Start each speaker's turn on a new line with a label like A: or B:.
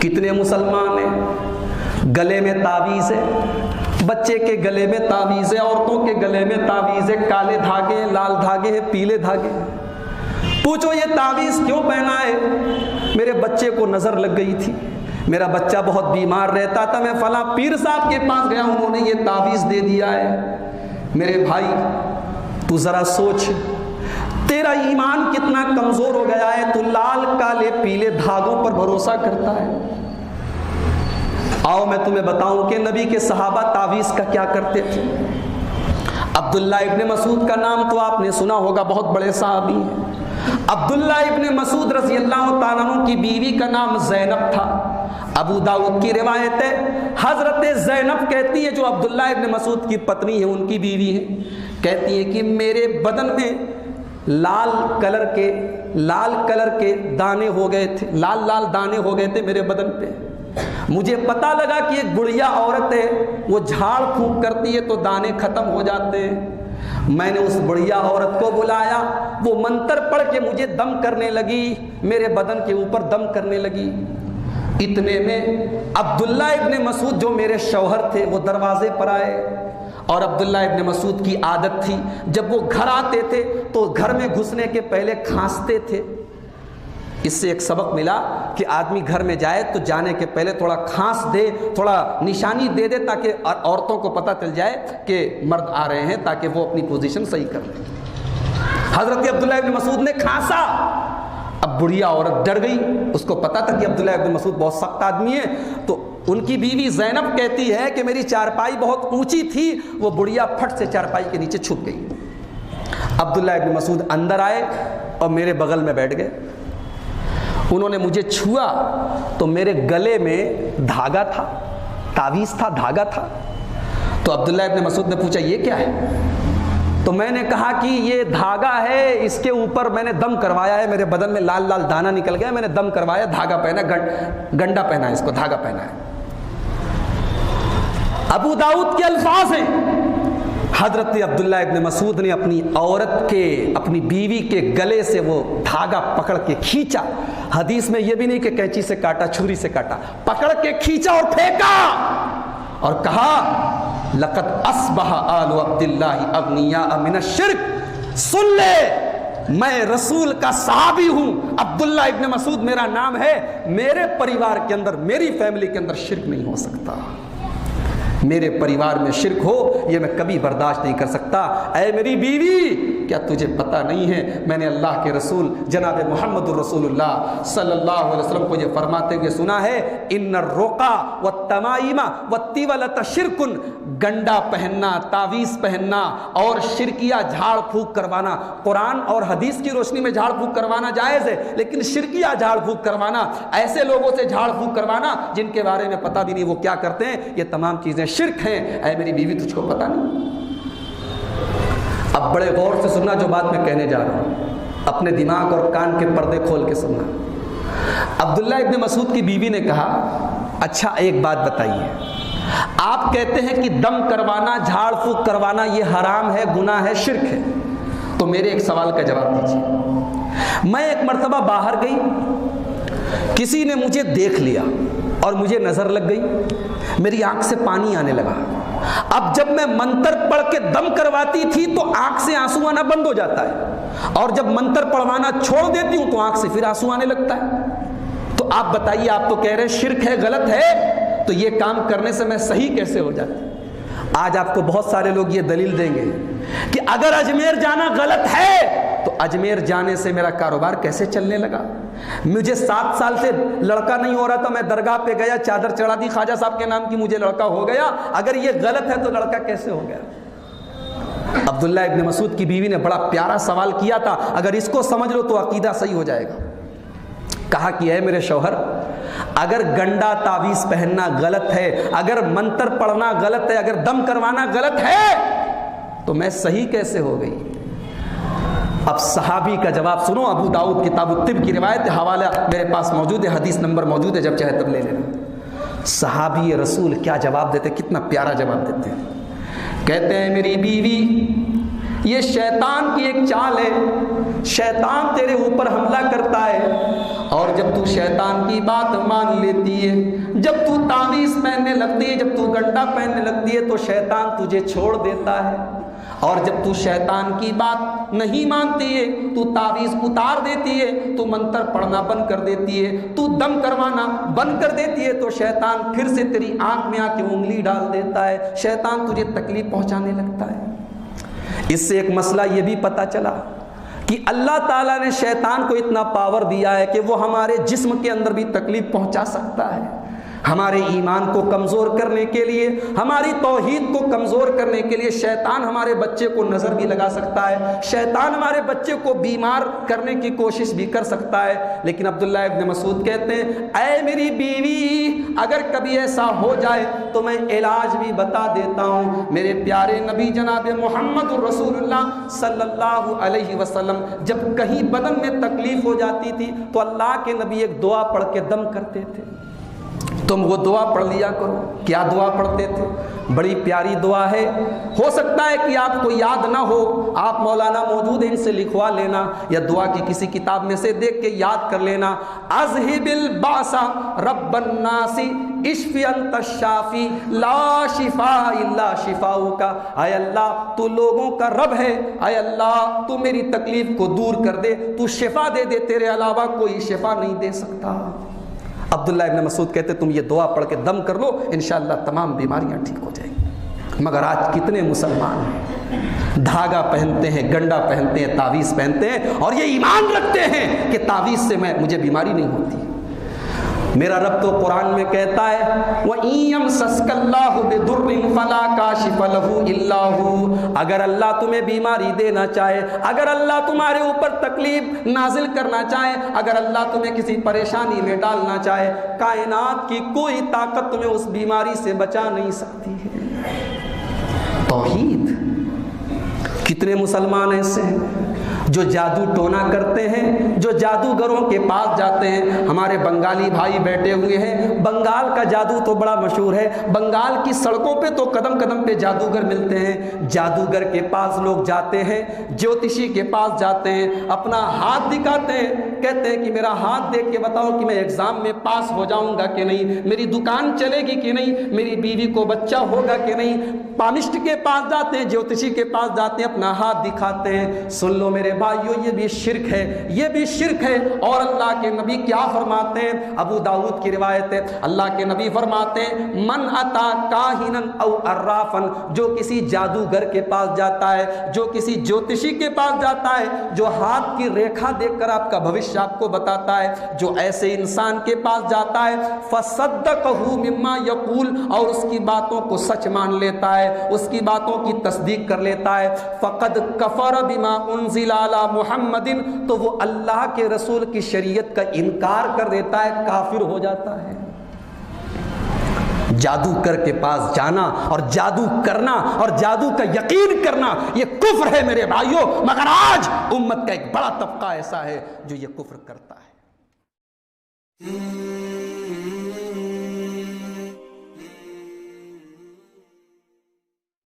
A: کتنے مسلمان ہیں گلے میں تعویذ ہے، بچے کے گلے میں تعویذ ہے، عورتوں کے گلے میں تعویذ ہے، کالے دھاگے ہیں، لال دھاگے ہیں، پیلے دھاگے ہیں۔ پوچھو یہ تعویذ کیوں پہنا ہے؟ میرے بچے کو نظر لگ گئی تھی، میرا بچہ بہت بیمار رہتا تھا، میں فلاں پیر صاحب کے پاس گیا، انہوں نے یہ تعویذ دے دیا ہے۔ میرے بھائی تو ذرا سوچ، تیرا ایمان کتنا کمزور ہو گیا ہے، تو لال کالے پیلے دھاگوں پر بھروسہ کرتا ہے۔ آؤ میں تمہیں بتاؤں کہ نبی کے صحابہ تعویذ کا کیا کرتے تھے۔ عبداللہ ابن مسعود کا نام تو آپ نے سنا ہوگا، بہت بڑے صحابی ہیں۔ عبداللہ ابن مسعود رضی اللہ تعالیٰ عنہ کی بیوی کا نام زینب تھا۔ ابو داؤد کی روایت ہے، حضرت زینب کہتی ہے، جو عبداللہ ابن مسعود کی پتنی ہے، ان کی بیوی ہے، کہتی ہے کہ میرے بدن میں لال کلر کے دانے ہو گئے تھے، لال دانے ہو گئے تھے میرے بدن پہ۔ مجھے پتا لگا کہ ایک بڑھیا عورت ہے، وہ جھاڑ پھونک کرتی ہے تو دانے ختم ہو جاتے ہیں۔ میں نے اس بڑھیا عورت کو بلایا، وہ منتر پڑھ کے مجھے دم کرنے لگی، میرے بدن کے اوپر دم کرنے لگی۔ اتنے میں عبداللہ ابن مسعود جو میرے شوہر تھے وہ دروازے پر آئے، اور عبداللہ ابن مسعود کی عادت تھی جب وہ گھر آتے تھے تو گھر میں گھسنے کے پہلے کھانستے تھے۔ اس سے ایک سبق ملا کہ آدمی گھر میں جائے تو جانے کے پہلے تھوڑا کھانس دے، تھوڑا نشانی دے دے، تاکہ عورتوں کو پتہ چل جائے کہ مرد آ رہے ہیں، تاکہ وہ اپنی پوزیشن صحیح کر لیں۔ حضرت عبداللہ ابن مسعود نے کھانسا، اب بڑھیا عورت ڈر گئی، اس کو پتا تھا کہ عبداللہ ابن مسعود بہت سخت آدمی ہے، تو ان کی بیوی زینب کہتی ہے کہ میری چارپائی بہت اونچی تھی، وہ بڑھیا پھٹ سے چارپائی کے نیچے چھپ گئی۔ عبداللہ ابن مسعود اندر آئے اور میرے بغل میں بیٹھ گئے۔ انہوں نے مجھے چھوا تو میرے گلے میں دھاگا تھا، تعویذ تھا، دھاگا تھا۔ تو عبداللہ ابن مسعود نے پوچھا یہ کیا ہے؟ تو میں نے کہا کہ یہ دھاگا ہے، اس کے اوپر میں نے دم کروایا ہے، میرے بدن میں لال دانا نکل گیا، میں نے دم کروایا، دھاگا پہنا، گنڈا پہنا ہے، اس کو دھاگا پہنا ہے۔ ابو داؤد کے الفاظ ہیں، حضرت عبداللہ ابن مسعود نے اپنی بیوی کے گلے سے وہ دھاگا پکڑ کے کھینچا۔ حدیث میں یہ بھی نہیں کہ کینچی سے کاٹا، چھری سے کاٹا، پکڑ کے کھینچا اور پھینکا اور کہا لقد اصبح آل عبداللہ اغنیاء من الشرک، سن لے میں رسول کا صحابی ہوں، عبداللہ ابن مسعود میرا نام ہے، میرے پریوار کے اندر، میری فیملی کے اندر شرک نہیں ہو سکتا، میرے پریوار میں شرک ہو یہ میں کبھی برداشت نہیں کر سکتا۔ اے میری بیوی، کیا تجھے پتہ نہیں ہے میں نے اللہ کے رسول جناب محمد الرسول اللہ صلی اللہ علیہ وسلم کو یہ فرماتے ہوئے سنا ہے، ان الرقا والتمائم والطیولۃ شرک، گنڈا پہننا، تعویذ پہننا اور شرکیہ جھاڑ پھونک کروانا، قرآن اور حدیث کی روشنی میں جھاڑ پھونک کروانا جائز ہے، لیکن شرکیہ جھاڑ پھونک کروانا، ایسے لوگوں سے جھاڑ پھونک کروانا جن کے بارے میں پتہ بھی نہیں وہ کیا کرتے ہیں، یہ تمام چیزیں شرک ہیں۔ اے میری بیوی تجھ کو پتہ نہیں؟ اب بڑے غور سے سننا جو بات میں کہنے جا رہا ہوں، اپنے دماغ اور کان کے پردے کھول کے سننا۔ عبداللہ ابن مسعود کی بیوی نے کہا اچھا ایک بات بتائیے، آپ کہتے ہیں کہ دم کروانا، جھاڑ پھونک کروانا یہ حرام ہے، گناہ ہے، شرک ہے، تو میرے ایک سوال کا جواب دیجیے۔ میں ایک مرتبہ باہر گئی، کسی نے مجھے دیکھ لیا اور مجھے نظر لگ گئی، میری آنکھ سے پانی آنے لگا۔ اب جب میں منتر پڑھ کے دم کرواتی تھی تو آنکھ سے آنسو آنا بند ہو جاتا ہے، اور جب منتر پڑھوانا چھوڑ دیتی ہوں تو آنکھ سے پھر آنسو آنے لگتا ہے۔ تو آپ بتائیے، آپ تو کہہ رہے ہیں شرک ہے، غلط ہے، تو یہ کام کرنے سے میں صحیح کیسے ہو جاتی؟ آج آپ کو بہت سارے لوگ یہ دلیل دیں گے کہ اگر اجمیر جانا غلط ہے تو اجمیر جانے سے میرا کاروبار کیسے چلنے لگا؟ مجھے 7 سال سے لڑکا نہیں ہو رہا تھا، میں درگاہ پہ گیا، چادر چڑھا دی خواجہ صاحب کے نام کی، مجھے لڑکا ہو گیا، اگر یہ غلط ہے تو لڑکا کیسے ہو گیا؟ عبداللہ ابن مسعود کی بیوی نے بڑا پیارا سوال کیا تھا، اگر اس کو سمجھ لو تو عقیدہ صحیح ہو جائے گا۔ کہا کہ اے میرے شوہر، اگر گنڈا تعویذ پہننا غلط ہے، اگر منتر پڑھنا غلط ہے، اگر دم کروانا غلط ہے تو میں صحیح کیسے ہو گئی؟ اب صحابی کا جواب سنو، ابو داؤد کتاب الطب کی روایت، حوالہ میرے پاس موجود ہے، حدیث نمبر موجود ہے، جب چاہے تب لے لینا۔ صحابی رسول کیا جواب دیتے، کتنا پیارا جواب دیتے ہیں۔ کہتے ہیں میری بیوی، یہ شیطان کی ایک چال ہے، شیطان تیرے اوپر حملہ کرتا ہے اور جب تو شیطان کی بات مان لیتی ہے، جب تو تعویذ پہننے لگتی ہے، جب تو گنڈا پہننے لگتی ہے تو شیطان تجھے چھوڑ دیتا ہے، اور جب تو شیطان کی بات نہیں مانتی ہے، تو تعویذ اتار دیتی ہے، تو منتر پڑھنا بند کر دیتی ہے، تو دم کروانا بند کر دیتی ہے، تو شیطان پھر سے تیری آنکھ میں آ کے انگلی ڈال دیتا ہے، شیطان تجھے تکلیف پہنچانے لگتا ہے۔ اس سے ایک مسئلہ یہ بھی پتہ چلا کہ اللہ تعالیٰ نے شیطان کو اتنا پاور دیا ہے کہ وہ ہمارے جسم کے اندر بھی تکلیف پہنچا سکتا ہے۔ ہمارے ایمان کو کمزور کرنے کے لیے، ہماری توحید کو کمزور کرنے کے لیے شیطان ہمارے بچے کو نظر بھی لگا سکتا ہے، شیطان ہمارے بچے کو بیمار کرنے کی کوشش بھی کر سکتا ہے۔ لیکن عبداللہ ابن مسعود کہتے ہیں، اے میری بیوی، اگر کبھی ایسا ہو جائے تو میں علاج بھی بتا دیتا ہوں۔ میرے پیارے نبی جناب محمد رسول اللہ صلی اللہ علیہ وسلم جب کہیں بدن میں تکلیف ہو جاتی تھی تو اللہ کے نبی ایک دعا پڑھ کے دم کرتے تھے، تم وہ دعا پڑھ لیا کرو۔ کیا دعا پڑھتے تھے؟ بڑی پیاری دعا ہے، ہو سکتا ہے کہ آپ کو یاد نہ ہو، آپ مولانا موجود ہیں، ان سے لکھوا لینا یا دعا کی کسی کتاب میں سے دیکھ کے یاد کر لینا۔ اذہب الباس رب الناس اشفی انت الشافی لا شفاء الا شفاؤک۔ اے اللہ تو لوگوں کا رب ہے، اے اللہ تو میری تکلیف کو دور کر دے، تو شفا دے دے، تیرے علاوہ کوئی شفا نہیں دے سکتا۔ عبداللہ ابن مسعود کہتے تم یہ دعا پڑھ کے دم کر لو، انشاءاللہ تمام بیماریاں ٹھیک ہو جائیں گی۔ مگر آج کتنے مسلمان ہیں دھاگا پہنتے ہیں، گنڈا پہنتے ہیں، تعویذ پہنتے ہیں، اور یہ ایمان رکھتے ہیں کہ تعویذ سے مجھے بیماری نہیں ہوتی۔ میرا رب تو قرآن میں کہتا ہے وَإِن يَمْسَسْكَ اللَّهُ بِضُرٍّ فَلَا كَاشِفَ لَهُ إِلَّا هُوَ۔ اگر اللہ تمہیں بیماری دینا چاہے، اگر اللہ تمہارے اوپر تکلیف نازل کرنا چاہے، اگر اللہ تمہیں کسی پریشانی میں ڈالنا چاہے، کائنات کی کوئی طاقت تمہیں اس بیماری سے بچا نہیں سکتی ہے۔ توحید۔ کتنے مسلمان ایسے ہیں جو جادو ٹونا کرتے ہیں، جو جادوگروں کے پاس جاتے ہیں۔ ہمارے بنگالی بھائی بیٹھے ہوئے ہیں، بنگال کا جادو تو بڑا مشہور ہے، بنگال کی سڑکوں پہ تو قدم قدم پہ جادوگر ملتے ہیں۔ جادوگر کے پاس لوگ جاتے ہیں، جوتشی کے پاس جاتے ہیں، اپنا ہاتھ دکھاتے ہیں، کہتے ہیں کہ میرا ہاتھ دیکھ کے بتاؤ کہ میں ایگزام میں پاس ہو جاؤں گا کہ نہیں، میری دکان چلے گی کہ نہیں، میری بیوی کو بچہ ہوگا کہ نہیں۔ پامسٹ کے پاس جاتے ہیں، جوتشی کے پاس جاتے ہیں، اپنا ہاتھ دکھاتے ہیں۔ سن لو میرے بھائیو، یہ بھی شرک ہے، یہ بھی شرک ہے۔ اور اللہ کے نبی کیا فرماتے ہیں؟ ابو داؤد کی روایت ہے، اللہ کے نبی فرماتے ہیں من اتا کاہنا او عرافا، جو کسی جادوگر کے پاس جاتا ہے، جو کسی جوتشی کے پاس جاتا ہے، جو ہاتھ کی ریکھا دیکھ کر آپ کا بھوشیہ آپ کو بتاتا ہے، جو ایسے انسان کے پاس جاتا ہے فصدقہ مما یقول، اور اس کی باتوں کو سچ مان لیتا ہے، اس کی باتوں کی تصدیق کر لیتا ہے، فقد کفر بما انزل علی محمد، تو وہ اللہ کے رسول کی شریعت کا انکار کر دیتا ہے، کافر ہو جاتا ہے۔ جادو کر کے پاس جانا اور جادو کرنا اور جادو کا یقین کرنا یہ کفر ہے میرے بھائیوں، مگر آج امت کا ایک بڑا طبقہ ایسا ہے جو یہ کفر کرتا ہے۔